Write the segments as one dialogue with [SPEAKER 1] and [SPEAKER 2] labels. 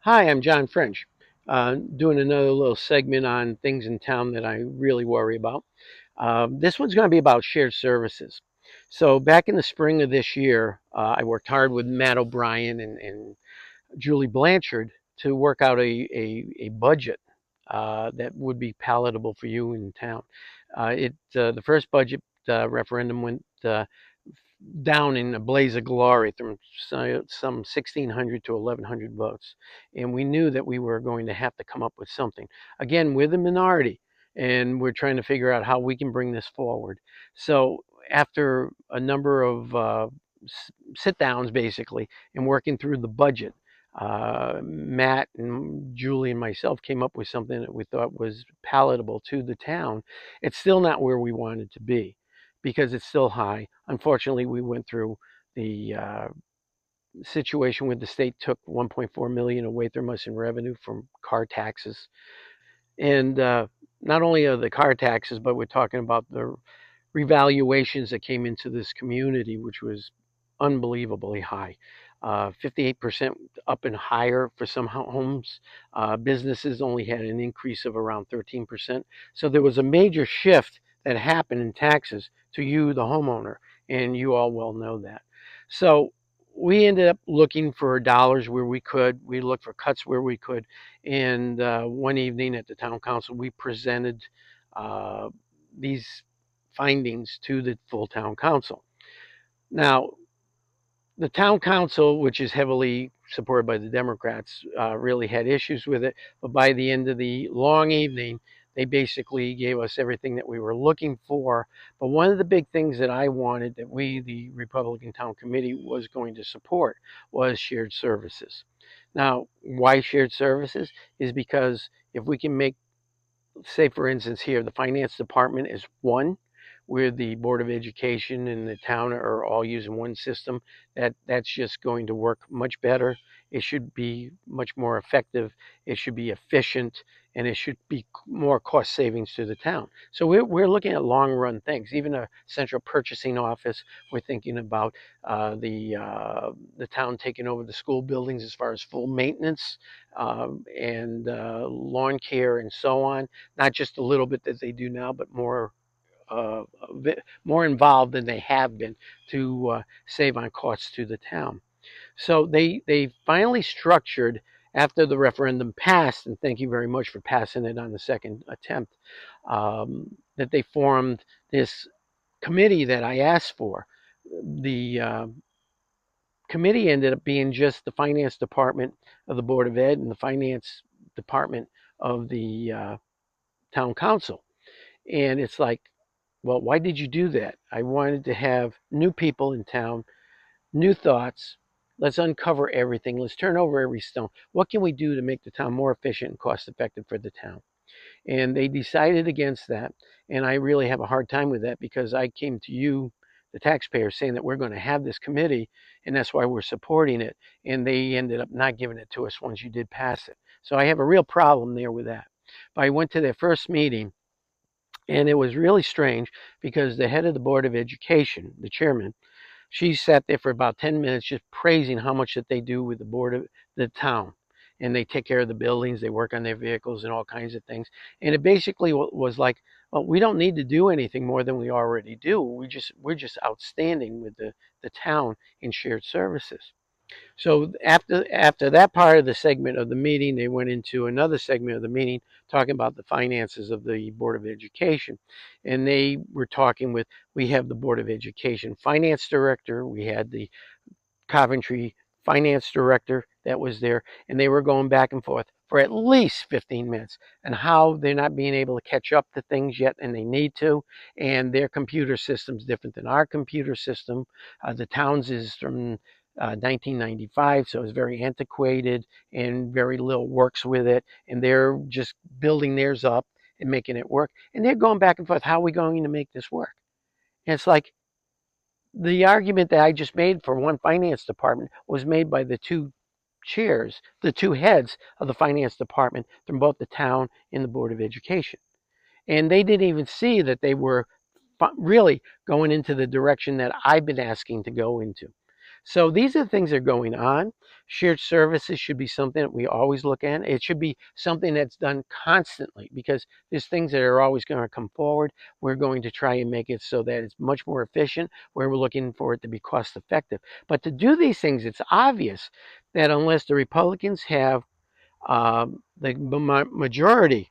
[SPEAKER 1] Hi, I'm John French, doing another little segment on things in town that I really worry about. This one's going to be about shared services. So, back in the spring of this year, I worked hard with Matt O'Brien and Julie Blanchard to work out a budget that would be palatable for you in town. The first budget referendum went down in a blaze of glory from some 1,600 to 1,100 votes. And we knew that we were going to have to come up with something. Again, we're the minority, and we're trying to figure out how we can bring this forward. So after a number of sit downs, basically, and working through the budget, Matt and Julie and myself came up with something that we thought was palatable to the town. It's still not where we wanted to be because it's still high. Unfortunately, we went through the situation where the state took 1.4 million away from us in revenue from car taxes, and not only are the car taxes, but we're talking about the revaluations that came into this community, which was unbelievably high. 58% up and higher for some homes. Businesses only had an increase of around 13%. So there was a major shift that happened in taxes to you, the homeowner, and you all well know that. So we ended up looking for dollars where we could. We looked for cuts where we could. And one evening at the town council, we presented these findings to the full town council. Now, the town council, which is heavily supported by the Democrats, really had issues with it. But by the end of the long evening, they basically gave us everything that we were looking for. But one of the big things that I wanted that we, the Republican Town Committee, was going to support was shared services. Now, why shared services? Is because if we can make, say for instance here, the finance department is one, where the Board of Education and the town are all using one system, that's just going to work much better. It should be much more effective. It should be efficient, and it should be more cost savings to the town. So we're looking at long run things. Even a central purchasing office. We're thinking about the town taking over the school buildings as far as full maintenance and lawn care and so on. Not just a little bit that they do now, but uh, more involved than they have been to save on costs to the town. So they finally structured after the referendum passed, and thank you very much for passing it on the second attempt, that they formed this committee that I asked for. The committee ended up being just the finance department of the Board of Ed and the finance department of the town council. And it's like, well, why did you do that? I wanted to have new people in town, new thoughts. Let's uncover everything. Let's turn over every stone. What can we do to make the town more efficient and cost effective for the town? And they decided against that. And I really have a hard time with that because I came to you, the taxpayers, saying that we're going to have this committee and that's why we're supporting it. And they ended up not giving it to us once you did pass it. So I have a real problem there with that. But I went to their first meeting, and it was really strange because the head of the Board of Education, the chairman, she sat there for about 10 minutes just praising how much that they do with the board of the town. And they take care of the buildings, they work on their vehicles and all kinds of things. And it basically was like, well, we don't need to do anything more than we already do. We're just outstanding with the town in shared services. So after that part of the segment of the meeting, they went into another segment of the meeting talking about the finances of the Board of Education. And they were talking with, we have the Board of Education finance director, we had the Coventry finance director that was there, and they were going back and forth for at least 15 minutes and how they're not being able to catch up to things yet, and they need to, and their computer system's different than our computer system. The town's is from 1995, so it's very antiquated and very little works with it, and they're just building theirs up and making it work, and they're going back and forth, how are we going to make this work? And it's like, the argument that I just made for one finance department was made by the two chairs, the two heads of the finance department from both the town and the Board of Education. And they didn't even see that they were really going into the direction that I've been asking to go into. So these are the things that are going on. Shared services should be something that we always look at. It should be something that's done constantly because there's things that are always going to come forward. We're going to try and make it so that it's much more efficient, where we're looking for it to be cost effective. But to do these things, it's obvious that unless the Republicans have the majority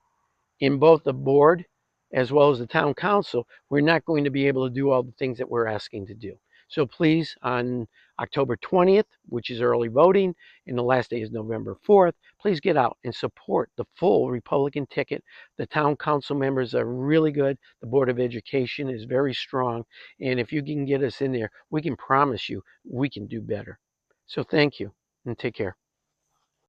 [SPEAKER 1] in both the board as well as the town council, we're not going to be able to do all the things that we're asking to do. So please, on October 20th, which is early voting, and the last day is November 4th, please get out and support the full Republican ticket. The town council members are really good. The Board of Education is very strong. And if you can get us in there, we can promise you we can do better. So thank you and take care.